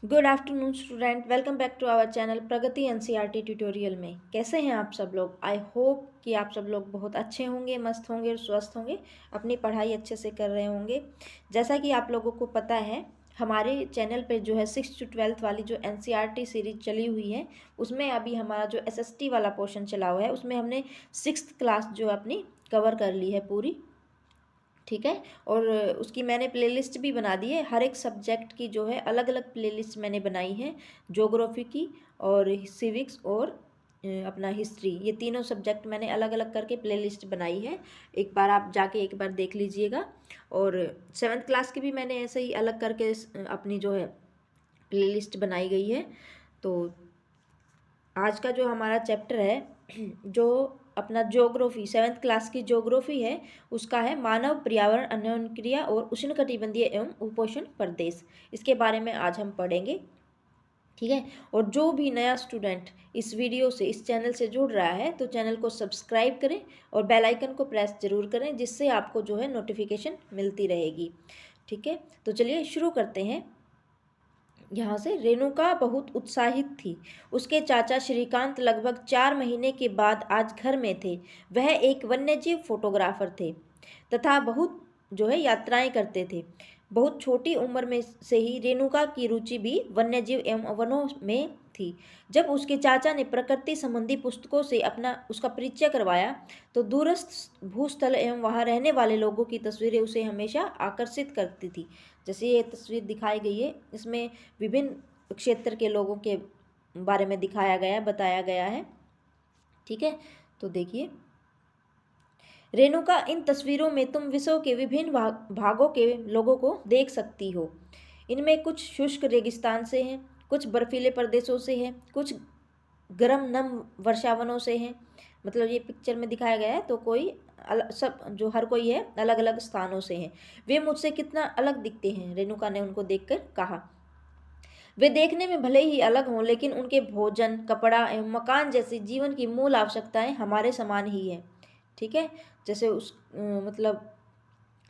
Good afternoon student, welcome back to our channel Pragati NCERT tutorial में। कैसे हैं आप सब लोग? आई होप कि आप सब लोग बहुत अच्छे होंगे, मस्त होंगे और स्वस्थ होंगे, अपनी पढ़ाई अच्छे से कर रहे होंगे। जैसा कि आप लोगों को पता है, हमारे चैनल पे जो है 6th to 12th वाली जो एनसीईआरटी सीरीज चली हुई है, उसमें अभी हमारा जो एसएसटी वाला पोर्शन चला हुआ है, उसमें हमने 6th क्लास जो अपनी कवर कर ली है पूरी। ठीक है। और उसकी मैंने प्लेलिस्ट भी बना दी है। हर एक सब्जेक्ट की जो है अलग अलग प्लेलिस्ट मैंने बनाई है। ज्योग्राफी की और सिविक्स और अपना हिस्ट्री, ये तीनों सब्जेक्ट मैंने अलग अलग करके प्लेलिस्ट बनाई है। एक बार आप जाके एक बार देख लीजिएगा। और 7th क्लास की भी मैंने ऐसे ही अलग करके अपनी जो है प्लेलिस्ट बनाई गई है। तो आज का जो हमारा चैप्टर है, जो अपना ज्योग्राफी 7th क्लास की ज्योग्राफी है, उसका है मानव पर्यावरण अन्योन्क्रिया और उष्णकटिबंधीय एवं उपोष्ण प्रदेश। इसके बारे में आज हम पढ़ेंगे। ठीक है। और जो भी नया स्टूडेंट इस वीडियो से, इस चैनल से जुड़ रहा है, तो चैनल को सब्सक्राइब करें और बेल आइकन को प्रेस जरूर करें, जिससे आपको जो है नोटिफिकेशन मिलती रहेगी। ठीक है। तो चलिए शुरू करते हैं। यहाँ से रेणुका बहुत उत्साहित थी। उसके चाचा श्रीकांत लगभग 4 महीने के बाद आज घर में थे। वह एक वन्यजीव फोटोग्राफर थे तथा बहुत जो है यात्राएं करते थे। बहुत छोटी उम्र में से ही रेणुका की रुचि भी वन्यजीव एवं वनों में थी। जब उसके चाचा ने प्रकृति संबंधी पुस्तकों से उसका परिचय करवाया, तो दूरस्थ भूस्थल एवं वहाँ रहने वाले लोगों की तस्वीरें उसे हमेशा आकर्षित करती थी। जैसे ये तस्वीर दिखाई गई है, इसमें विभिन्न क्षेत्र के लोगों के बारे में दिखाया गया है, बताया गया है। ठीक है। तो देखिए, रेणुका, इन तस्वीरों में तुम विश्व के विभिन्न भागों के लोगों को देख सकती हो। इनमें कुछ शुष्क रेगिस्तान से हैं, कुछ बर्फीले प्रदेशों से हैं, कुछ गर्म नम वर्षावनों से हैं। मतलब ये पिक्चर में दिखाया गया है, तो कोई सब जो हर कोई है अलग अलग स्थानों से हैं। वे मुझसे कितना अलग दिखते हैं, रेणुका ने उनको देखकर कहा। वे देखने में भले ही अलग हों, लेकिन उनके भोजन, कपड़ा एवं मकान जैसी जीवन की मूल आवश्यकताएं हमारे समान ही है। ठीक है। जैसे मतलब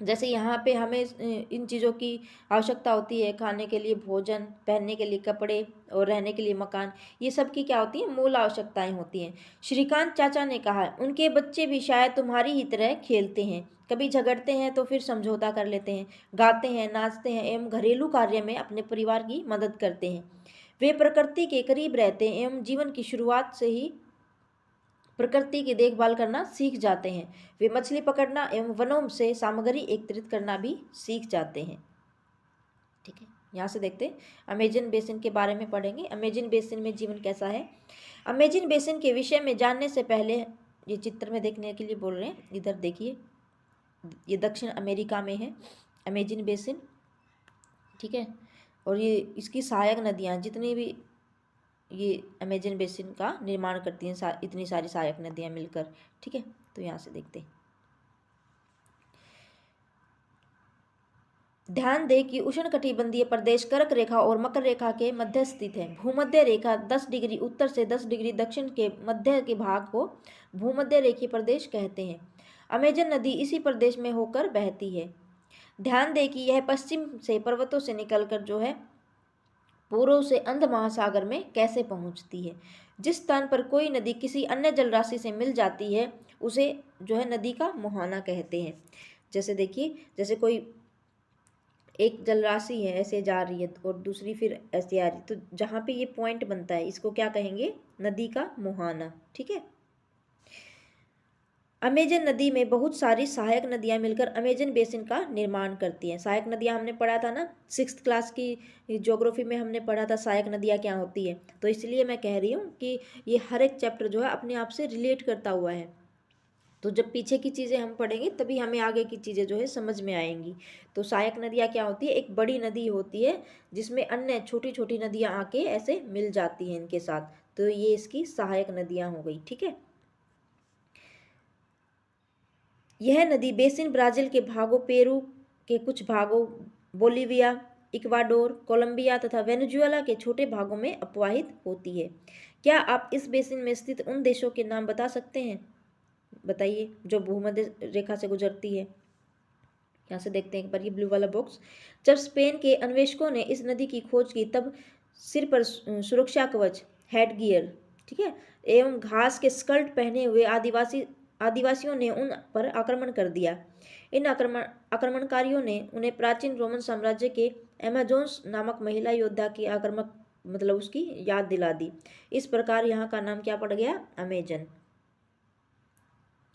जैसे यहाँ पे हमें इन चीज़ों की आवश्यकता होती है, खाने के लिए भोजन, पहनने के लिए कपड़े और रहने के लिए मकान। ये सब की क्या होती है? मूल आवश्यकताएं होती हैं। श्रीकांत चाचा ने कहा, उनके बच्चे भी शायद तुम्हारी ही तरह खेलते हैं, कभी झगड़ते हैं तो फिर समझौता कर लेते हैं, गाते हैं, नाचते हैं एवं घरेलू कार्य में अपने परिवार की मदद करते हैं। वे प्रकृति के करीब रहते हैं एवं जीवन की शुरुआत से ही प्रकृति की देखभाल करना सीख जाते हैं। वे मछली पकड़ना एवं वनों से सामग्री एकत्रित करना भी सीख जाते हैं। ठीक है। यहाँ से देखते हैं, अमेजन बेसिन के बारे में पढ़ेंगे। अमेजन बेसिन में जीवन कैसा है। अमेजन बेसिन के विषय में जानने से पहले, ये चित्र में देखने के लिए बोल रहे हैं, इधर देखिए, ये दक्षिण अमेरिका में है अमेजन बेसिन। ठीक है। और ये इसकी सहायक नदियाँ जितनी भी ये अमेजन बेसिन का निर्माण करती हैं, इतनी सारी सहायक नदियाँ मिलकर। ठीक है। तो यहाँ से देखते हैं। ध्यान दें कि उष्णकटिबंधीय प्रदेश कर्क रेखा और मकर रेखा के मध्य स्थित है। भूमध्य रेखा 10 डिग्री उत्तर से 10 डिग्री दक्षिण के मध्य के भाग को भूमध्य रेखीय प्रदेश कहते हैं। अमेजन नदी इसी प्रदेश में होकर बहती है। ध्यान दें कि यह पश्चिम से पर्वतों से निकलकर जो है पूर्व से अंध महासागर में कैसे पहुंचती है। जिस स्थान पर कोई नदी किसी अन्य जलराशि से मिल जाती है, उसे जो है नदी का मुहाना कहते हैं। जैसे देखिए, जैसे कोई एक जलराशि है, ऐसे जा रही है और दूसरी फिर ऐसे आ रही है, तो जहाँ पे ये पॉइंट बनता है, इसको क्या कहेंगे? नदी का मुहाना। ठीक है। अमेजन नदी में बहुत सारी सहायक नदियाँ मिलकर अमेजन बेसिन का निर्माण करती हैं। सहायक नदियाँ हमने पढ़ा था ना, 6th क्लास की ज्योग्राफी में हमने पढ़ा था सहायक नदियाँ क्या होती है। तो इसलिए मैं कह रही हूँ कि ये हर एक चैप्टर जो है अपने आप से रिलेट करता हुआ है। तो जब पीछे की चीज़ें हम पढ़ेंगे, तभी हमें आगे की चीज़ें जो है समझ में आएंगी। तो सहायक नदियाँ क्या होती है? एक बड़ी नदी होती है जिसमें अन्य छोटी छोटी नदियाँ आके ऐसे मिल जाती हैं इनके साथ, तो ये इसकी सहायक नदियाँ हो गई। ठीक है। यह नदी बेसिन ब्राज़ील के भागों, पेरू के कुछ भागों, बोलिविया, इक्वाडोर, कोलंबिया तथा वेनेजुएला के छोटे भागों में अपवाहित होती है। क्या आप इस बेसिन में स्थित उन देशों के नाम बता सकते हैं? बताइए, जो भूमध्य रेखा से गुजरती है। यहाँ से देखते हैं एक बार ये ब्लू वाला बॉक्स। जब स्पेन के अन्वेषकों ने इस नदी की खोज की, तब सिर पर सुरक्षा कवच, हेड गियर, ठीक है, एवं घास के स्कर्ट पहने हुए आदिवासियों ने उन पर आक्रमण कर दिया। इन आक्रमणकारियों ने उन्हें प्राचीन रोमन साम्राज्य के एमेजोन्स नामक महिला योद्धा की आक्रामक मतलब उसकी याद दिला दी। इस प्रकार यहाँ का नाम क्या पड़ गया? अमेजन।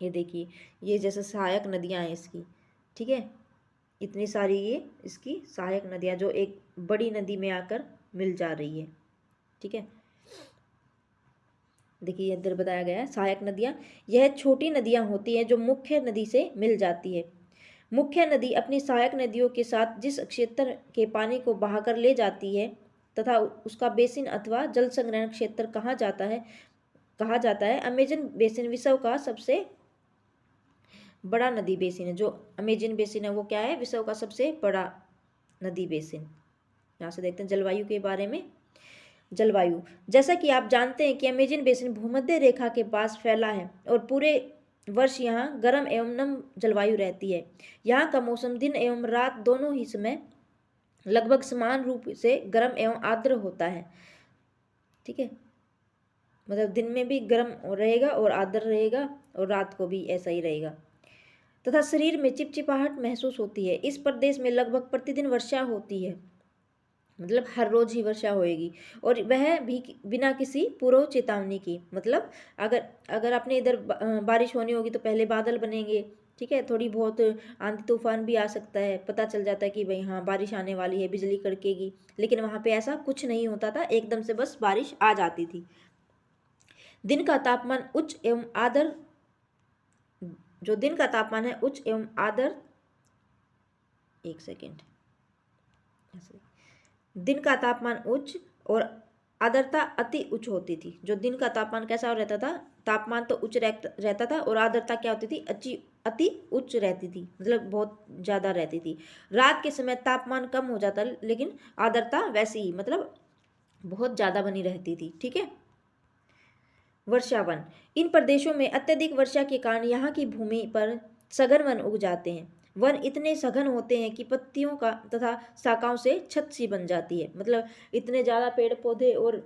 ये देखिए, ये जैसे सहायक नदियाँ हैं इसकी, ठीक है, इतनी सारी ये इसकी सहायक नदियाँ जो एक बड़ी नदी में आकर मिल जा रही है, ठीक है। देखिए इधर बताया गया है सहायक नदियाँ, यह छोटी नदियाँ होती हैं जो मुख्य नदी से मिल जाती है। मुख्य नदी अपनी सहायक नदियों के साथ जिस क्षेत्र के पानी को बहाकर ले जाती है तथा उसका बेसिन अथवा जल संग्रहण क्षेत्र कहा जाता है। अमेजन बेसिन विश्व का सबसे बड़ा नदी बेसिन है। जो अमेजन बेसिन है वो क्या है? विश्व का सबसे बड़ा नदी बेसिन। यहाँ से देखते हैं जलवायु के बारे में। जलवायु, जैसा कि आप जानते हैं कि अमेजन बेसिन भूमध्य रेखा के पास फैला है और पूरे वर्ष यहाँ गर्म एवं नम जलवायु रहती है। यहाँ का मौसम दिन एवं रात दोनों ही समय लगभग समान रूप से गर्म एवं आर्द्र होता है, ठीक है, मतलब दिन में भी गर्म रहेगा और आर्द्र रहेगा और रात को भी ऐसा ही रहेगा। तथा शरीर में चिपचिपाहट महसूस होती है। इस प्रदेश में लगभग प्रतिदिन वर्षा होती है, मतलब हर रोज ही वर्षा होएगी और वह भी बिना किसी पूर्व चेतावनी की। मतलब अगर अपने इधर बारिश होनी होगी तो पहले बादल बनेंगे, ठीक है, थोड़ी बहुत आंधी तूफान भी आ सकता है, पता चल जाता है कि भाई हाँ बारिश आने वाली है, बिजली कड़केगी। लेकिन वहाँ पे ऐसा कुछ नहीं होता था, एकदम से बस बारिश आ जाती थी। दिन का तापमान उच्च एवं आर्द्र, जो दिन का तापमान है उच्च एवं आर्द्र, एक सेकेंड, दिन का तापमान उच्च और आर्द्रता अति उच्च होती थी। जो दिन का तापमान कैसा रहता था? तापमान तो उच्च रहता था और आर्द्रता क्या होती थी? अति उच्च रहती थी, मतलब बहुत ज़्यादा रहती थी। रात के समय तापमान कम हो जाता लेकिन आर्द्रता वैसी ही, मतलब बहुत ज़्यादा बनी रहती थी, ठीक है। वर्षावन, इन प्रदेशों में अत्यधिक वर्षा के कारण यहाँ की भूमि पर सघन वन उग जाते हैं। वन इतने सघन होते हैं कि पत्तियों का तथा शाखाओं से छत सी बन जाती है। मतलब इतने ज़्यादा पेड़ पौधे और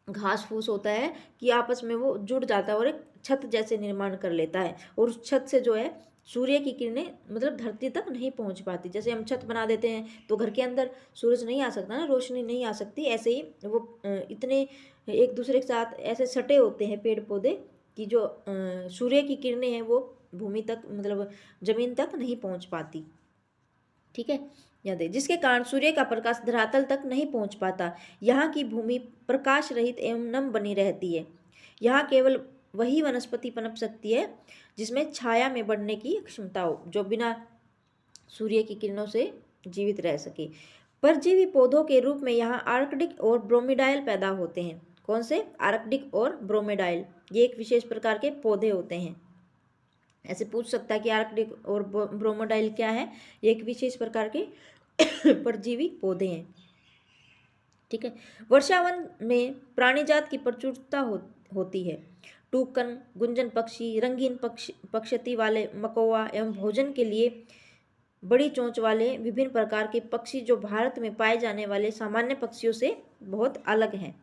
घास फूस होता है कि आपस में वो जुड़ जाता है और एक छत जैसे निर्माण कर लेता है। और उस छत से जो है सूर्य की किरणें मतलब धरती तक नहीं पहुंच पाती। जैसे हम छत बना देते हैं तो घर के अंदर सूरज नहीं आ सकता ना, रोशनी नहीं आ सकती, ऐसे ही वो इतने एक दूसरे के साथ ऐसे सटे होते हैं पेड़ पौधे कि जो सूर्य की किरणें हैं वो भूमि तक मतलब जमीन तक नहीं पहुंच पाती, ठीक है। याद है, जिसके कारण सूर्य का प्रकाश धरातल तक नहीं पहुंच पाता। यहाँ की भूमि प्रकाश रहित एवं नम बनी रहती है। यहाँ केवल वही वनस्पति पनप सकती है जिसमें छाया में बढ़ने की क्षमता हो, जो बिना सूर्य की किरणों से जीवित रह सके। परजीवी पौधों के रूप में यहाँ आर्कटिक और ब्रोमीडाइल पैदा होते हैं। कौन से? आर्कटिक और ब्रोमीडाइल, ये एक विशेष प्रकार के पौधे होते हैं। ऐसे पूछ सकता है कि आर्कटिक और ब्रोमीडाइल क्या है? एक विशेष प्रकार के परजीवी पौधे हैं, ठीक है। वर्षावन में प्राणीजात की प्रचुरता होती है। टूकन, गुंजन पक्षी, रंगीन पक्षती वाले मकौवा एवं भोजन के लिए बड़ी चोंच वाले विभिन्न प्रकार के पक्षी जो भारत में पाए जाने वाले सामान्य पक्षियों से बहुत अलग हैं,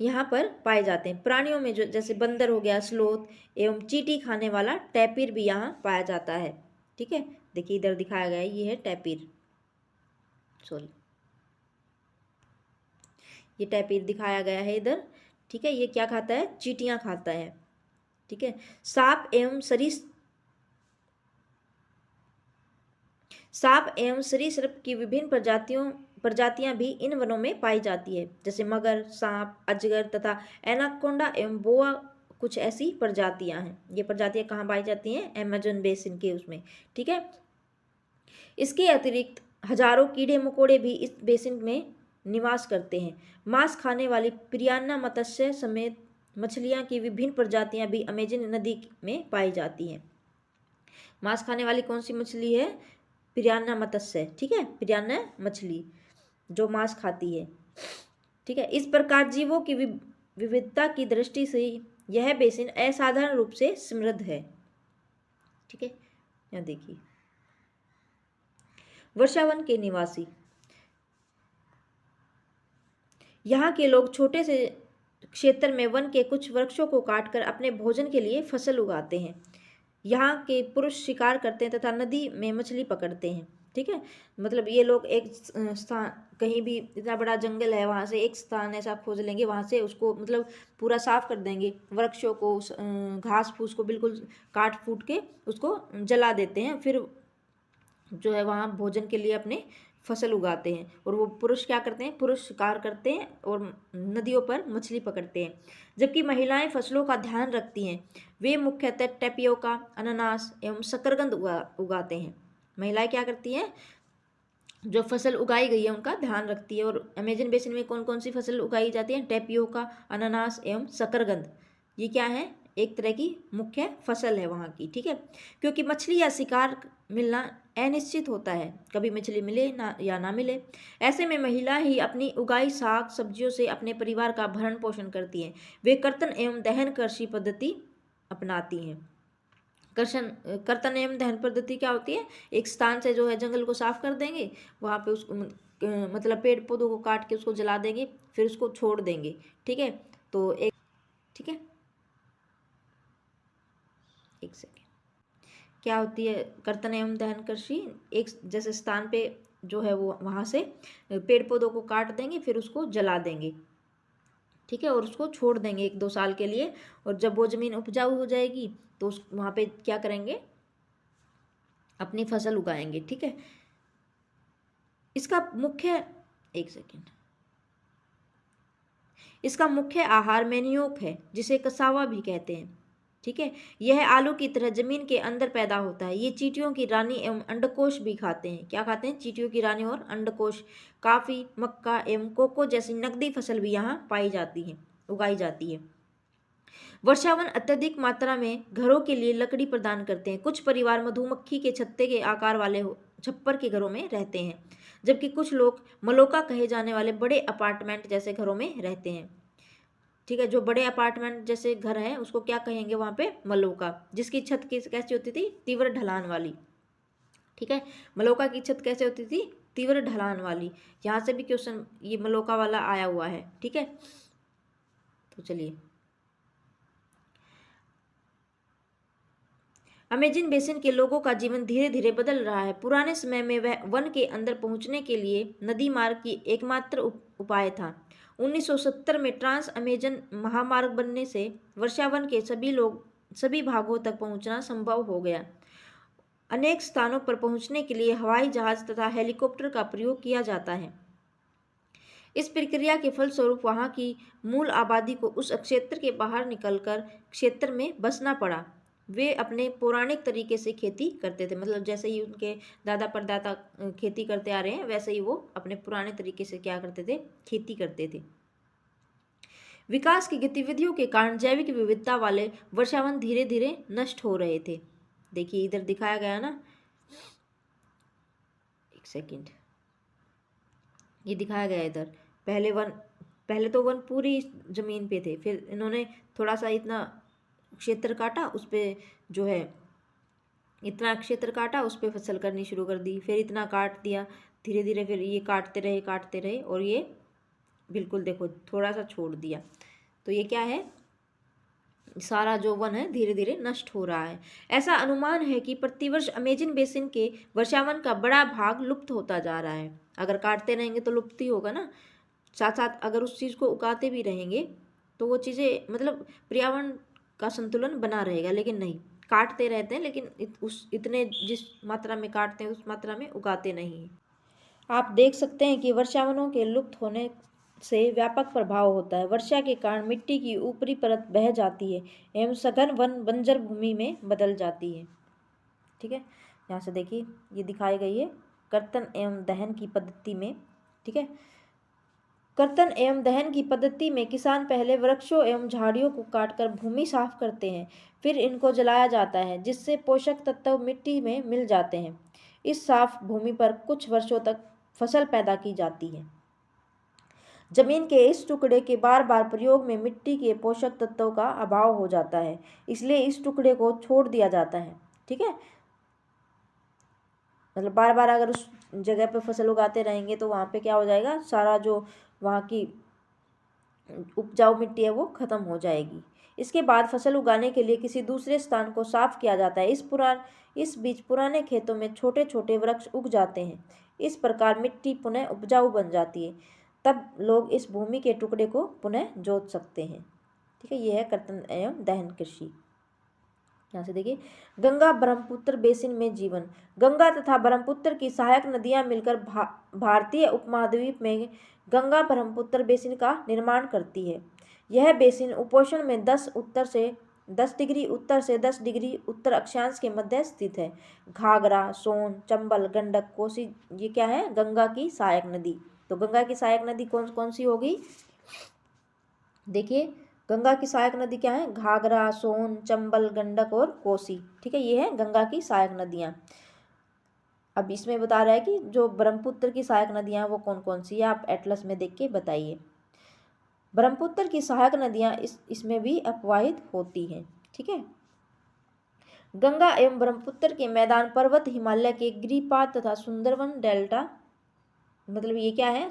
यहाँ पर पाए जाते हैं। प्राणियों में जो जैसे बंदर हो गया, स्लोथ एवं चींटी खाने वाला टैपिर भी यहाँ पाया जाता है, ठीक है। देखिए इधर दिखाया गया है, ये है टैपिर, सॉरी, ये टैपिर दिखाया गया है इधर, ठीक है। ये क्या खाता है? चींटियाँ खाता है, ठीक है। सांप एवं सरीसृप की विभिन्न प्रजातियां भी इन वनों में पाई जाती है। जैसे मगर, सांप, अजगर तथा एनाकोंडा एवं बोआ कुछ ऐसी प्रजातियां हैं। ये प्रजातियां कहाँ पाई जाती हैं? अमेज़न बेसिन के उसमें, ठीक है। इसके अतिरिक्त हजारों कीड़े मकोड़े भी इस बेसिन में निवास करते हैं। मांस खाने वाली पिरान्हा मत्स्य समेत मछलियां की विभिन्न प्रजातियां भी अमेजन नदी में पाई जाती हैं। मांस खाने वाली कौन सी मछली है? पिरान्हा मत्स्य, ठीक है, पिरान्हा मछली जो मांस खाती है, ठीक है। इस प्रकार जीवों की विविधता की दृष्टि से यह बेसिन असाधारण रूप से समृद्ध है, ठीक है। यहाँ देखिए वर्षावन के निवासी, यहाँ के लोग छोटे से क्षेत्र में वन के कुछ वृक्षों को काटकर अपने भोजन के लिए फसल उगाते हैं। यहाँ के पुरुष शिकार करते हैं तथा नदी में मछली पकड़ते हैं। ठीक है, मतलब ये लोग एक स्थान, कहीं भी इतना बड़ा जंगल है वहाँ से एक स्थान ऐसा खोज लेंगे, वहाँ से उसको मतलब पूरा साफ कर देंगे, वृक्षों को घास फूस को बिल्कुल काट फूट के उसको जला देते हैं, फिर जो है वहाँ भोजन के लिए अपने फसल उगाते हैं। और वो पुरुष क्या करते हैं, पुरुष शिकार करते हैं और नदियों पर मछली पकड़ते हैं। जबकि महिलाएं फसलों का ध्यान रखती हैं। वे मुख्यतः टेपियोका, अनानास एवं शकरकंद उगाते हैं। महिलाएं क्या करती हैं, जो फसल उगाई गई है उनका ध्यान रखती है। और अमेजन बेसिन में कौन कौन सी फसल उगाई जाती है, टेपियोका, अनानास एवं शकरकंद, ये क्या है, एक तरह की मुख्य फसल है वहाँ की। ठीक है, क्योंकि मछली या शिकार मिलना अनिश्चित होता है, कभी मछली मिले ना या ना मिले। ऐसे में महिला ही अपनी उगाई साग सब्जियों से अपने परिवार का भरण पोषण करती हैं। वे कर्तन एवं दहन कृषि पद्धति अपनाती हैं। कर्तन एवं दहन पद्धति क्या होती है, एक स्थान से जो है जंगल को साफ कर देंगे, वहाँ पे उसको मतलब पेड़ पौधों को काट के उसको जला देंगे, फिर उसको छोड़ देंगे। ठीक है, तो ठीक है, एक सेकेंड, क्या होती है कर्तन एवं दहन कृषि, एक जैसे स्थान पे जो है वो वहाँ से पेड़ पौधों को काट देंगे, फिर उसको जला देंगे। ठीक है, और उसको छोड़ देंगे 1-2 साल के लिए। और जब वो ज़मीन उपजाऊ हो जाएगी तो उस वहाँ पे क्या करेंगे, अपनी फसल उगाएंगे। ठीक है, इसका मुख्य, एक सेकेंड, इसका मुख्य आहार मैनियोक है, जिसे कसावा भी कहते हैं। ठीक है, यह आलू की तरह जमीन के अंदर पैदा होता है। ये चींटियों की रानी एवं अंडकोश भी खाते हैं। क्या खाते हैं, चींटियों की रानी और अंडकोश। काफ़ी, मक्का एवं कोको जैसी नकदी फसल भी यहाँ पाई जाती है, उगाई जाती है। वर्षावन अत्यधिक मात्रा में घरों के लिए लकड़ी प्रदान करते हैं। कुछ परिवार मधुमक्खी के छत्ते के आकार वाले छप्पर के घरों में रहते हैं, जबकि कुछ लोग मलोका कहे जाने वाले बड़े अपार्टमेंट जैसे घरों में रहते हैं। ठीक है, जो बड़े अपार्टमेंट जैसे घर हैं उसको क्या कहेंगे वहाँ पे, मलोका, जिसकी छत कैसी होती थी, तीव्र ढलान वाली। ठीक है, मलोका की छत कैसे होती थी, तीव्र ढलान वाली। यहाँ से भी क्वेश्चन ये मलोका वाला आया हुआ है। ठीक है, तो चलिए, अमेजन बेसिन के लोगों का जीवन धीरे धीरे बदल रहा है। पुराने समय में वह वन के अंदर पहुंचने के लिए नदी मार्ग की एकमात्र उपाय था। 1970 में ट्रांस अमेजन महामार्ग बनने से वर्षावन के सभी भागों तक पहुंचना संभव हो गया। अनेक स्थानों पर पहुंचने के लिए हवाई जहाज तथा हेलीकॉप्टर का प्रयोग किया जाता है। इस प्रक्रिया के फलस्वरूप वहां की मूल आबादी को उस क्षेत्र के बाहर निकलकर क्षेत्र में बसना पड़ा। वे अपने पौराणिक तरीके से खेती करते थे, मतलब जैसे ही उनके दादा परदादा खेती करते आ रहे हैं, वैसे ही वो अपने पुराने तरीके से क्या करते थे, खेती करते थे। विकास की गतिविधियों के कारण जैविक विविधता वाले वर्षावन धीरे धीरे नष्ट हो रहे थे। देखिए इधर दिखाया गया ना, एक सेकंड, ये दिखाया गया इधर, पहले तो वन पूरी जमीन पे थे, फिर इन्होंने थोड़ा सा इतना क्षेत्र काटा, उस पे जो है इतना क्षेत्र काटा, उस पे फसल करनी शुरू कर दी, फिर इतना काट दिया, धीरे धीरे फिर ये काटते रहे और ये बिल्कुल देखो थोड़ा सा छोड़ दिया। तो ये क्या है, सारा जो वन है धीरे धीरे नष्ट हो रहा है। ऐसा अनुमान है कि प्रतिवर्ष अमेजन बेसिन के वर्षावन का बड़ा भाग लुप्त होता जा रहा है। अगर काटते रहेंगे तो लुप्त ही होगा ना, साथ साथ अगर उस चीज़ को उगाते भी रहेंगे तो वो चीज़ें मतलब पर्यावरण का संतुलन बना रहेगा। लेकिन नहीं, काटते रहते हैं लेकिन इतने जिस मात्रा में काटते हैं उस मात्रा में उगाते नहीं हैं। आप देख सकते हैं कि वर्षावनों के लुप्त होने से व्यापक प्रभाव होता है। वर्षा के कारण मिट्टी की ऊपरी परत बह जाती है एवं सघन वन बंजर भूमि में बदल जाती है। ठीक है, यहाँ से देखिए ये दिखाई गई है कर्तन एवं दहन की पद्धति में। ठीक है, कर्तन एवं दहन की पद्धति में किसान पहले वृक्षों एवं झाड़ियों को काटकर भूमि साफ करते हैं, फिर इनको जलाया जाता है, जिससे पोषक तत्व मिट्टी में मिल जाते हैं। इस साफ भूमि पर कुछ वर्षों तक फसल पैदा की जाती है। जमीन के इस टुकड़े के बार बार प्रयोग में मिट्टी के पोषक तत्वों का अभाव हो जाता है, इसलिए इस टुकड़े को छोड़ दिया जाता है। ठीक है, मतलब बार बार अगर उस जगह पर फसल उगाते रहेंगे तो वहाँ पे क्या हो जाएगा, सारा जो वहाँ की उपजाऊ मिट्टी है वो खत्म हो जाएगी। इसके बाद फसल उगाने के लिए किसी दूसरे स्थान को साफ किया जाता है। इस बीच पुराने खेतों में छोटे छोटे वृक्ष उग जाते हैं। इस प्रकार मिट्टी पुनः उपजाऊ बन जाती है। तब लोग इस भूमि के टुकड़े को पुनः जोत सकते हैं। ठीक है, यह है कर्तन एवं दहन कृषि। यहाँ से देखिए, गंगा ब्रह्मपुत्र बेसिन में जीवन। गंगा तथा ब्रह्मपुत्र की सहायक नदियां मिलकर भारतीय उपमहाद्वीप में गंगा ब्रह्मपुत्र बेसिन का निर्माण करती है। यह बेसिन उपोष्ण में 10 डिग्री उत्तर से 10 डिग्री उत्तर अक्षांश के मध्य स्थित है। घाघरा, सोन, चंबल, गंडक, कोसी, ये क्या है? गंगा की सहायक नदी। तो गंगा की सहायक नदी कौन कौन सी होगी? देखिए, गंगा की सहायक नदी क्या है? घाघरा, सोन, चंबल, गंडक और कोसी। ठीक है, ये है गंगा की सहायक नदियाँ। अब इसमें बता रहा है कि जो ब्रह्मपुत्र की सहायक नदियाँ वो कौन कौन सी है, आप एटलस में देख के बताइए। ब्रह्मपुत्र की सहायक नदियाँ इसमें भी अपवाहित होती हैं। ठीक है, गंगा एवं ब्रह्मपुत्र के मैदान पर्वत, हिमालय के गिरिपाद तथा सुंदरवन डेल्टा, मतलब ये क्या है?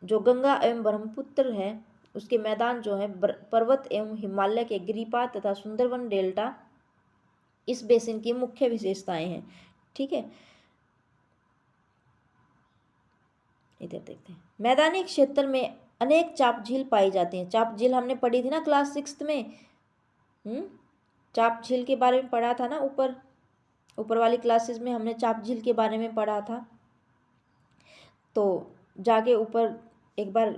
जो गंगा एवं ब्रह्मपुत्र है उसके मैदान जो है पर्वत एवं हिमालय के गिरिपाद तथा सुंदरवन डेल्टा इस बेसिन की मुख्य विशेषताएं हैं। ठीक है, इधर देखते हैं। मैदानी क्षेत्र में अनेक चाप झील पाई जाती हैं। चाप झील हमने पढ़ी थी ना क्लास 6 में। चाप झील के बारे में पढ़ा था ना, ऊपर वाली क्लासेस में हमने चाप झील के बारे में पढ़ा था। तो जाके ऊपर एक बार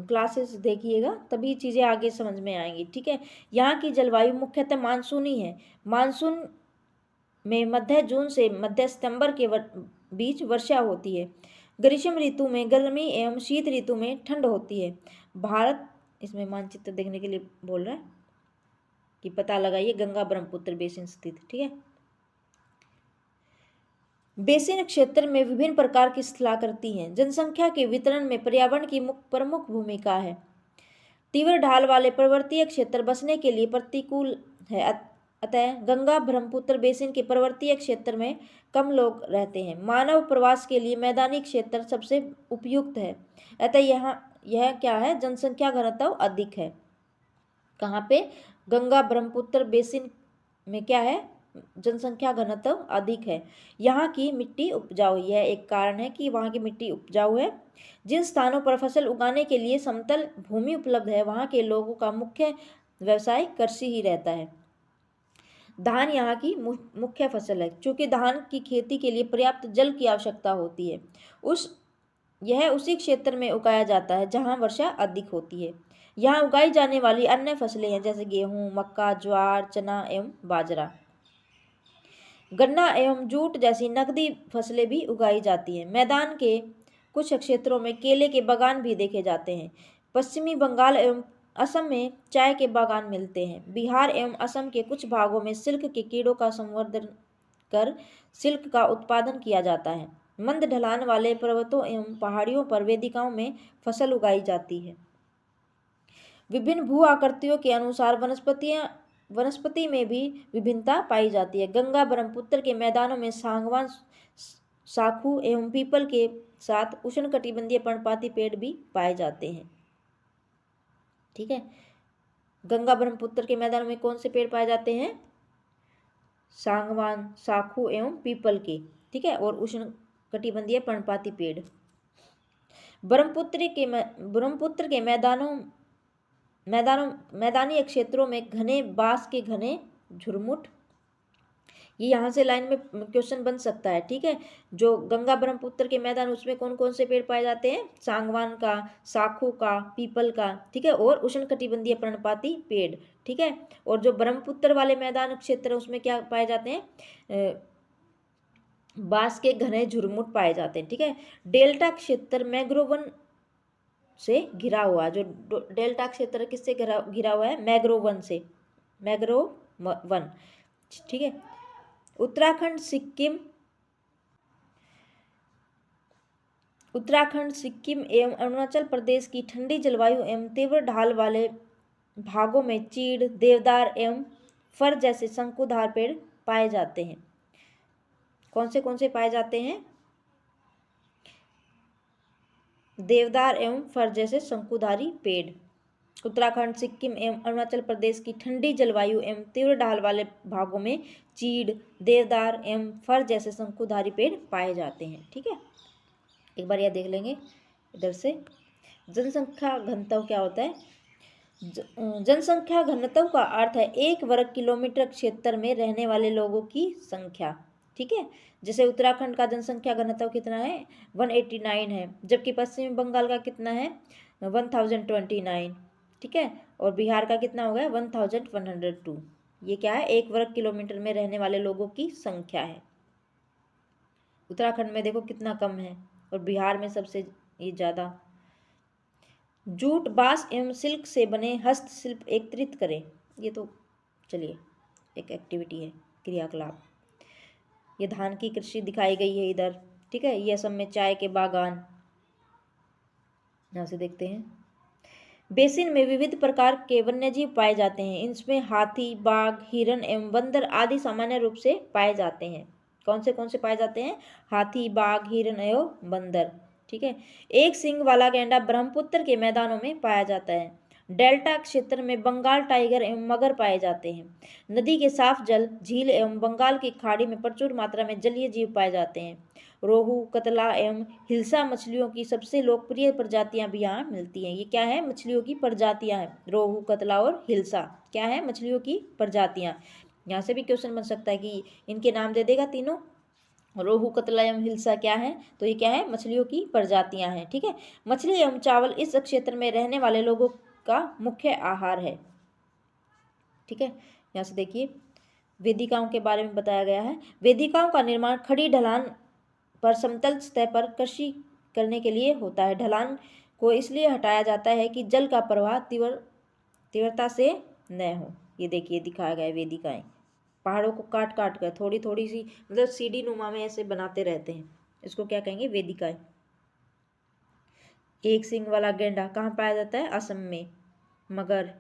क्लासेस देखिएगा, तभी चीज़ें आगे समझ में आएंगी। ठीक है, यहाँ की जलवायु मुख्यतः मानसूनी है। मानसून में मध्य जून से मध्य सितंबर के बीच वर्षा होती है। ग्रीष्म ऋतु में गर्मी एवं शीत ऋतु में ठंड होती है। भारत, इसमें मानचित्र देखने के लिए बोल रहा है कि पता लगाइए गंगा ब्रह्मपुत्र बेसिन स्थित। ठीक है, बेसिन क्षेत्र में विभिन्न प्रकार की स्थलाकृति हैं। जनसंख्या के वितरण में पर्यावरण की प्रमुख भूमिका है। तीव्र ढाल वाले पर्वतीय क्षेत्र बसने के लिए प्रतिकूल है, अतः गंगा ब्रह्मपुत्र बेसिन के पर्वतीय क्षेत्र में कम लोग रहते हैं। मानव प्रवास के लिए मैदानी क्षेत्र सबसे उपयुक्त है, अतः यह क्या है? जनसंख्या घनत्व अधिक है। कहाँ पे? गंगा ब्रह्मपुत्र बेसिन में क्या है? जनसंख्या घनत्व अधिक है। यहाँ की मिट्टी उपजाऊ, यह एक कारण है कि वहाँ की मिट्टी उपजाऊ है। जिन स्थानों पर फसल उगाने के लिए समतल भूमि उपलब्ध है वहाँ के लोगों का मुख्य व्यवसाय कृषि ही रहता है। धान यहाँ की मुख्य फसल है। चूँकि धान की खेती के लिए पर्याप्त जल की आवश्यकता होती है, यह उसी क्षेत्र में उगाया जाता है जहाँ वर्षा अधिक होती है। यहाँ उगाई जाने वाली अन्य फसलें हैं जैसे गेहूँ, मक्का, ज्वार, चना एवं बाजरा। गन्ना एवं जूट जैसी नकदी फसलें भी उगाई जाती हैं। मैदान के कुछ क्षेत्रों में केले के बागान भी देखे जाते हैं। पश्चिमी बंगाल एवं असम में चाय के बागान मिलते हैं। बिहार एवं असम के कुछ भागों में सिल्क के कीड़ों का संवर्धन कर सिल्क का उत्पादन किया जाता है। मंद ढलान वाले पर्वतों एवं पहाड़ियों पर वेदिकाओं में फसल उगाई जाती है। विभिन्न भू आकृतियों के अनुसार वनस्पति में भी विभिन्नता पाई जाती है। गंगा ब्रह्मपुत्र के मैदानों में सागवान, साखू एवं पीपल के साथ उष्णकटिबंधीय पर्णपाती पेड़ भी पाए जाते हैं। ठीक है, गंगा ब्रह्मपुत्र के मैदानों में कौन से पेड़ पाए जाते हैं? सागवान, साखू एवं पीपल के। ठीक है, और उष्णकटिबंधीय पर्णपाती पेड़। ब्रह्मपुत्र के मैदानी क्षेत्रों में घने बांस के घने झुरमुट, ये यहाँ से लाइन में क्वेश्चन बन सकता है। ठीक है, जो गंगा ब्रह्मपुत्र के मैदान उसमें कौन कौन से पेड़ पाए जाते हैं? सागवान का, साखू का, पीपल का। ठीक है, और उष्णकटिबंधीय पर्णपाती पेड़। ठीक है, और जो ब्रह्मपुत्र वाले मैदान क्षेत्र उसमें क्या पाए जाते हैं? बांस के घने झुरमुट पाए जाते हैं। ठीक है, डेल्टा क्षेत्र मैंग्रोव वन से घिरा हुआ, जो डेल्टा क्षेत्र किससे घिरा हुआ है? मैंग्रोव वन से, मैंग्रोव वन। ठीक है, उत्तराखंड, सिक्किम एवं अरुणाचल प्रदेश की ठंडी जलवायु एवं तीव्र ढाल वाले भागों में चीड़, देवदार एवं फर जैसे शंकुधार पेड़ पाए जाते हैं। कौन से पाए जाते हैं? देवदार एवं फर जैसे शंकुधारी पेड़। उत्तराखंड, सिक्किम एवं अरुणाचल प्रदेश की ठंडी जलवायु एवं तीव्र ढाल वाले भागों में चीड़, देवदार एवं फर जैसे शंकुधारी पेड़ पाए जाते हैं। ठीक है, एक बार यह देख लेंगे इधर से। जनसंख्या घनत्व क्या होता है? जनसंख्या घनत्व का अर्थ है 1 वर्ग किलोमीटर क्षेत्र में रहने वाले लोगों की संख्या। ठीक है, जैसे उत्तराखंड का जनसंख्या घनत्व कितना है? 189 है, जबकि पश्चिम बंगाल का कितना है? 1029। ठीक है, और बिहार का कितना हो गया? 1102। ये क्या है? 1 वर्ग किलोमीटर में रहने वाले लोगों की संख्या है। उत्तराखंड में देखो कितना कम है, और बिहार में सबसे ये ज़्यादा। जूट, बांस एवं सिल्क से बने हस्तशिल्प एकत्रित करें। ये तो चलिए एक एक्टिविटी है, क्रियाकलाप। ये धान की कृषि दिखाई गई है इधर। ठीक है, ये असम में चाय के बागान, यहाँ से देखते हैं। बेसिन में विविध प्रकार के वन्यजीव पाए जाते हैं। इनमें हाथी, बाघ, हिरण एवं बंदर आदि सामान्य रूप से पाए जाते हैं। कौन से पाए जाते हैं? हाथी, बाघ, हिरण एवं बंदर। ठीक है, एक सींग वाला गैंडा ब्रह्मपुत्र के मैदानों में पाया जाता है। डेल्टा क्षेत्र में बंगाल टाइगर एवं मगर पाए जाते हैं। नदी के साफ जल, झील एवं बंगाल की खाड़ी में प्रचुर मात्रा में जलीय जीव पाए जाते हैं। रोहू, कतला एवं हिल्सा मछलियों की सबसे लोकप्रिय प्रजातियां भी यहाँ मिलती हैं। ये क्या है? मछलियों की प्रजातियां हैं। रोहू, कतला और हिल्सा क्या है? मछलियों की प्रजातियां। यहाँ से भी क्वेश्चन बन सकता है कि इनके नाम दे देगा तीनों। रोहू, कतला एवं हिल्सा क्या है? तो ये क्या है? मछलियों की प्रजातियां हैं। ठीक है, मछली एवं चावल इस क्षेत्र में रहने वाले लोगों का मुख्य आहार है। ठीक है, यहाँ से देखिए वेदिकाओं के बारे में बताया गया है। वेदिकाओं का निर्माण खड़ी ढलान पर समतल सतह पर कृषि करने के लिए होता है। ढलान को इसलिए हटाया जाता है कि जल का प्रवाह तीव्रता से न हो। ये देखिए दिखाया गया है वेदिकाएं। पहाड़ों को काट काट कर थोड़ी थोड़ी सी, मतलब सीढ़ी नुमा में ऐसे बनाते रहते हैं। इसको क्या कहेंगे? वेदिकाएं। एक सींग वाला गेंडा कहाँ पाया जाता है? असम में। मगर।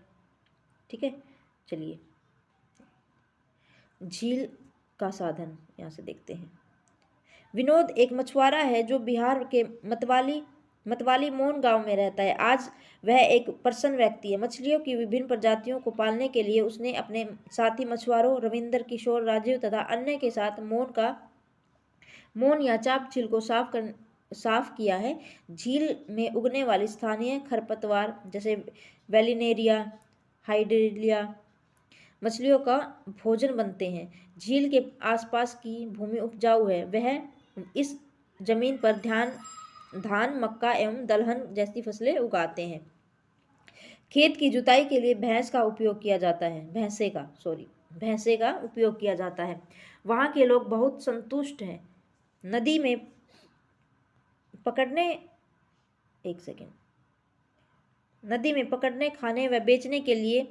ठीक है, चलिए झील का साधन यहाँ से देखते हैं। विनोद एक मछुआरा है जो बिहार के मतवाली मोन गांव में रहता है। आज वह एक प्रसन्न व्यक्ति है। मछलियों की विभिन्न प्रजातियों को पालने के लिए उसने अपने साथी मछुआरों रविंद्र, किशोर, राजीव तथा अन्य के साथ मोन या चाप झील को साफ किया है। झील में उगने वाली स्थानीय खरपतवार जैसे वेलिनेरिया, हाइड्रेलिया मछलियों का भोजन बनते हैं। झील के आसपास की भूमि उपजाऊ है। वह इस जमीन पर धान, मक्का एवं दलहन जैसी फसलें उगाते हैं। खेत की जुताई के लिए भैंसे का उपयोग किया जाता है। वहाँ के लोग बहुत संतुष्ट हैं। नदी में पकड़ने, खाने व बेचने के लिए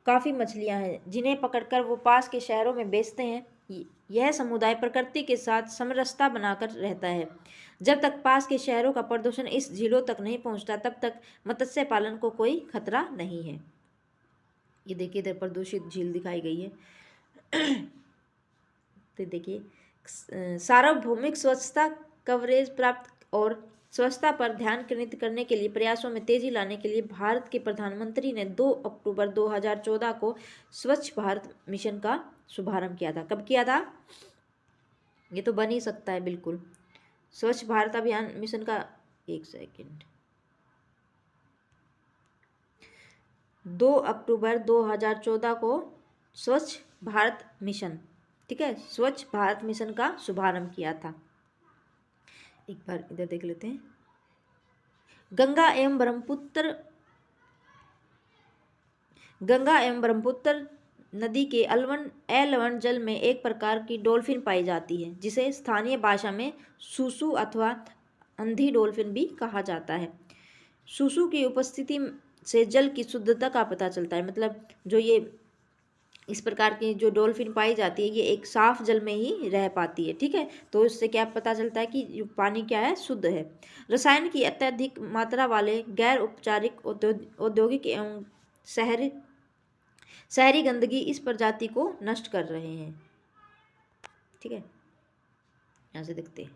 काफ़ी मछलियाँ हैं, जिन्हें पकड़कर वो पास के शहरों में बेचते हैं। यह समुदाय प्रकृति के साथ समरसता बनाकर रहता है। जब तक पास के शहरों का प्रदूषण इस झीलों तक नहीं पहुंचता, तब तक मत्स्य पालन को कोई खतरा नहीं है। ये देखिए इधर प्रदूषित झील दिखाई गई है। तो देखिए सार्वभौमिक स्वच्छता कवरेज प्राप्त और स्वच्छता पर ध्यान केंद्रित करने के लिए प्रयासों में तेजी लाने के लिए भारत के प्रधानमंत्री ने 2 अक्टूबर 2014 को स्वच्छ भारत मिशन का शुभारंभ किया था। कब किया था? ये तो बन ही सकता है बिल्कुल। स्वच्छ भारत अभियान मिशन का 2 अक्टूबर 2014 को स्वच्छ भारत मिशन, ठीक है, स्वच्छ भारत मिशन का शुभारंभ किया था। एक बार इधर देख लेते हैं। गंगा एवं ब्रह्मपुत्र नदी के अलवण जल में एक प्रकार की डॉल्फिन पाई जाती है, जिसे स्थानीय भाषा में सुसु अथवा अंधी डॉल्फिन भी कहा जाता है। सुसु की उपस्थिति से जल की शुद्धता का पता चलता है। मतलब जो ये इस प्रकार की जो डॉल्फिन पाई जाती है, ये एक साफ जल में ही रह पाती है। ठीक है, तो इससे क्या पता चलता है कि पानी क्या है? शुद्ध है। रसायन की अत्यधिक मात्रा वाले गैर औपचारिक औद्योगिक एवं शहरी गंदगी इस प्रजाति को नष्ट कर रहे हैं। ठीक है, यहाँ से देखते हैं।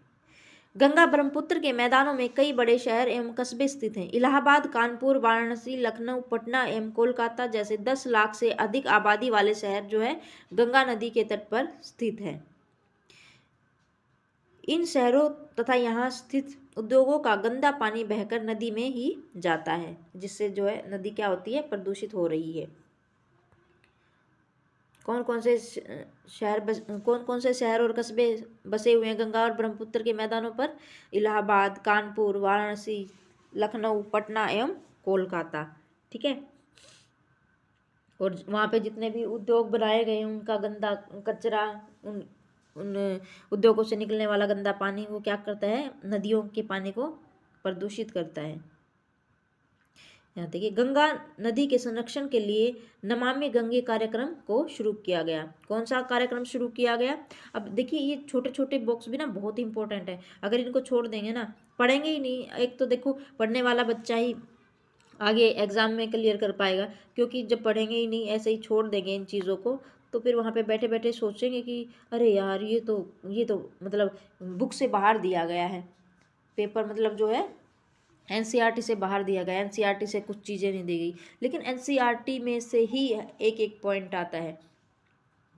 गंगा ब्रह्मपुत्र के मैदानों में कई बड़े शहर एवं कस्बे स्थित हैं। इलाहाबाद, कानपुर, वाराणसी, लखनऊ, पटना एवं कोलकाता जैसे 10 लाख से अधिक आबादी वाले शहर जो है गंगा नदी के तट पर स्थित है। इन शहरों तथा यहाँ स्थित उद्योगों का गंदा पानी बहकर नदी में ही जाता है, जिससे जो है नदी क्या होती है, प्रदूषित हो रही है। कौन कौन से शहर और कस्बे बसे हुए हैं गंगा और ब्रह्मपुत्र के मैदानों पर? इलाहाबाद, कानपुर, वाराणसी, लखनऊ, पटना एवं कोलकाता। ठीक है। और वहाँ पे जितने भी उद्योग बनाए गए हैं उनका गंदा कचरा, उन उन उद्योगों से निकलने वाला गंदा पानी वो क्या करता है, नदियों के पानी को प्रदूषित करता है। यहाँ देखिए, गंगा नदी के संरक्षण के लिए नमामि गंगे कार्यक्रम को शुरू किया गया। कौन सा कार्यक्रम शुरू किया गया? अब देखिए, ये छोटे छोटे बॉक्स भी ना बहुत इंपॉर्टेंट है। अगर इनको छोड़ देंगे ना, पढ़ेंगे ही नहीं, एक तो देखो पढ़ने वाला बच्चा ही आगे एग्जाम में क्लियर कर पाएगा, क्योंकि जब पढ़ेंगे ही नहीं, ऐसे ही छोड़ देंगे इन चीज़ों को, तो फिर वहाँ पे बैठे बैठे सोचेंगे कि अरे यार ये तो मतलब बुक से बाहर दिया गया है, पेपर मतलब जो है एनसीईआरटी से बाहर दिया गया, एनसीईआरटी से कुछ चीज़ें नहीं दी गई, लेकिन एनसीईआरटी में से ही एक एक पॉइंट आता है।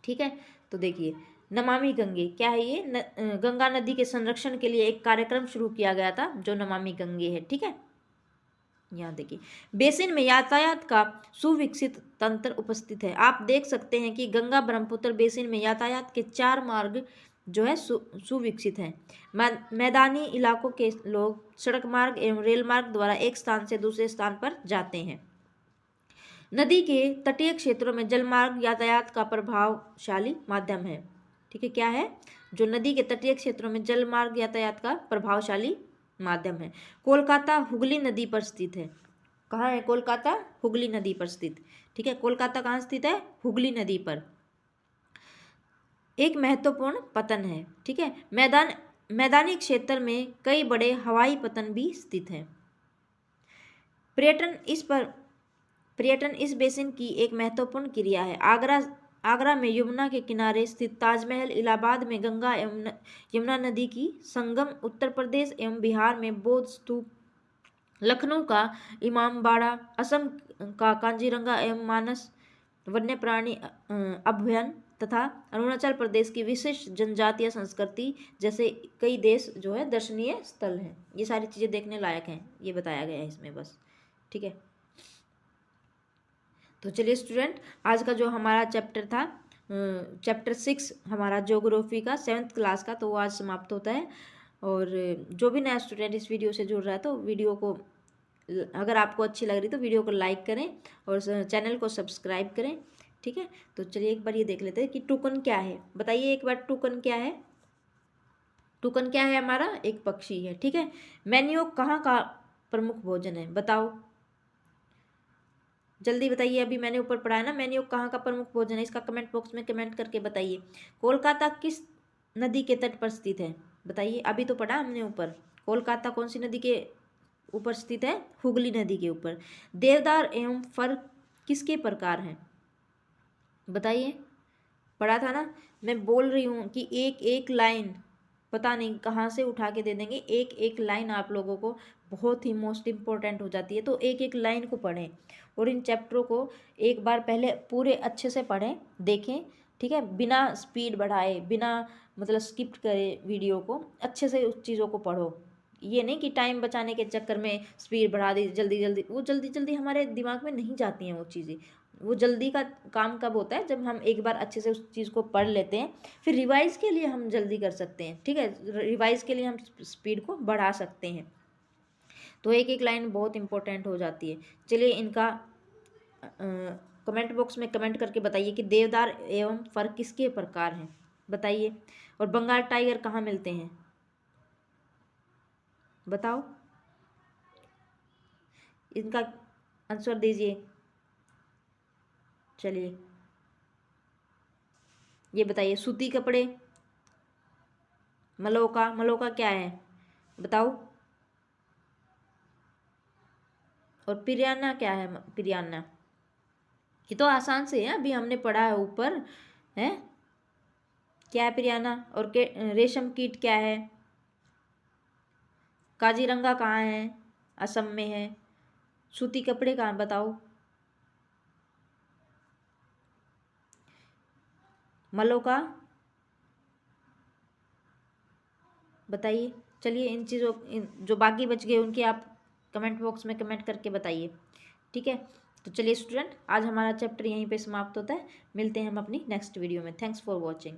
ठीक है। तो देखिए, नमामि गंगे क्या है ये? गंगा नदी के संरक्षण के लिए एक कार्यक्रम शुरू किया गया था जो नमामि गंगे है। ठीक है। यहाँ देखिए, बेसिन में यातायात का सुविकसित तंत्र उपस्थित है। आप देख सकते हैं कि गंगा ब्रह्मपुत्र बेसिन में यातायात के 4 मार्ग जो है सुविकसित हैं। मैदानी इलाकों के लोग सड़क मार्ग एवं रेल मार्ग द्वारा एक स्थान से दूसरे स्थान पर जाते हैं। नदी के तटीय क्षेत्रों में जलमार्ग यातायात का प्रभावशाली माध्यम है। ठीक है, क्या है? जो नदी के तटीय क्षेत्रों में जलमार्ग यातायात का प्रभावशाली माध्यम है। कोलकाता हुगली नदी पर स्थित है। कहाँ है कोलकाता? हुगली नदी पर स्थित। ठीक है, कोलकाता कहाँ स्थित है? हुगली नदी पर। एक महत्वपूर्ण पतन है। ठीक है, मैदानी क्षेत्र में कई बड़े हवाई पतन भी स्थित हैं। पर्यटन इस बेसिन की एक महत्वपूर्ण क्रिया है। आगरा में यमुना के किनारे स्थित ताजमहल, इलाहाबाद में गंगा एवं यमुना नदी की संगम, उत्तर प्रदेश एवं बिहार में बौद्ध स्तूप, लखनऊ का इमामबाड़ा, असम का कांजीरंगा एवं मानस वन्य प्राणी अभ्यारण्य तथा अरुणाचल प्रदेश की विशिष्ट जनजातीय संस्कृति जैसे कई देश जो है दर्शनीय स्थल हैं। ये सारी चीज़ें देखने लायक हैं, ये बताया गया है इसमें बस। ठीक है। तो चलिए स्टूडेंट, आज का जो हमारा चैप्टर था, चैप्टर 6 हमारा ज्योग्राफी का 7th क्लास का, तो वो आज समाप्त होता है। और जो भी नया स्टूडेंट इस वीडियो से जुड़ रहा है तो वीडियो को, अगर आपको अच्छी लग रही तो वीडियो को लाइक करें और चैनल को सब्सक्राइब करें। ठीक है। तो चलिए एक बार ये देख लेते हैं कि टुकन क्या है। बताइए एक बार, टुकन क्या है? टुकन क्या है? हमारा एक पक्षी है। ठीक है। मैन्योक कहाँ का प्रमुख भोजन है? बताओ जल्दी बताइए। अभी मैंने ऊपर पढ़ा है ना, मैन्योक कहाँ का प्रमुख भोजन है, इसका कमेंट बॉक्स में कमेंट करके बताइए। कोलकाता किस नदी के तट पर स्थित है? बताइए, अभी तो पढ़ा हमने ऊपर। कोलकाता कौन सी नदी के ऊपर स्थित है? हुगली नदी के ऊपर। देवदार एवं फर किसके प्रकार हैं? बताइए, पढ़ा था ना। मैं बोल रही हूँ कि एक एक लाइन, पता नहीं कहाँ से उठा के दे देंगे, एक एक लाइन आप लोगों को बहुत ही मोस्ट इम्पोर्टेंट हो जाती है। तो एक एक लाइन को पढ़ें और इन चैप्टरों को एक बार पहले पूरे अच्छे से पढ़ें, देखें। ठीक है, बिना स्पीड बढ़ाए, बिना मतलब स्किप करे वीडियो को, अच्छे से उस चीज़ों को पढ़ो। ये नहीं कि टाइम बचाने के चक्कर में स्पीड बढ़ा दी जल्दी जल्दी, वो जल्दी जल्दी हमारे दिमाग में नहीं जाती हैं वो चीज़ें। वो जल्दी का काम कब होता है? जब हम एक बार अच्छे से उस चीज़ को पढ़ लेते हैं, फिर रिवाइज़ के लिए हम जल्दी कर सकते हैं। ठीक है, रिवाइज़ के लिए हम स्पीड को बढ़ा सकते हैं। तो एक एक लाइन बहुत इंपॉर्टेंट हो जाती है। चलिए इनका कमेंट बॉक्स में कमेंट करके बताइए कि देवदार एवं फर किसके प्रकार हैं? बताइए। और बंगाल टाइगर कहाँ मिलते हैं? बताओ, इनका आंसर दीजिए। चलिए ये बताइए, सूती कपड़े, मलोका, मलोका क्या है? बताओ। और पिरियाना क्या है? पिरियाना, ये तो आसान से है, अभी हमने पढ़ा है ऊपर है। क्या है पिरियाना? और के रेशम कीट क्या है? काजीरंगा कहाँ है? असम में है। सूती कपड़े कहाँ बताओ? मलोका बताइए। चलिए इन चीज़ों जो बाकी बच गए उनके आप कमेंट बॉक्स में कमेंट करके बताइए। ठीक है, तो चलिए स्टूडेंट, आज हमारा चैप्टर यहीं पे समाप्त होता है। मिलते हैं हम अपनी नेक्स्ट वीडियो में। Thanks for watching.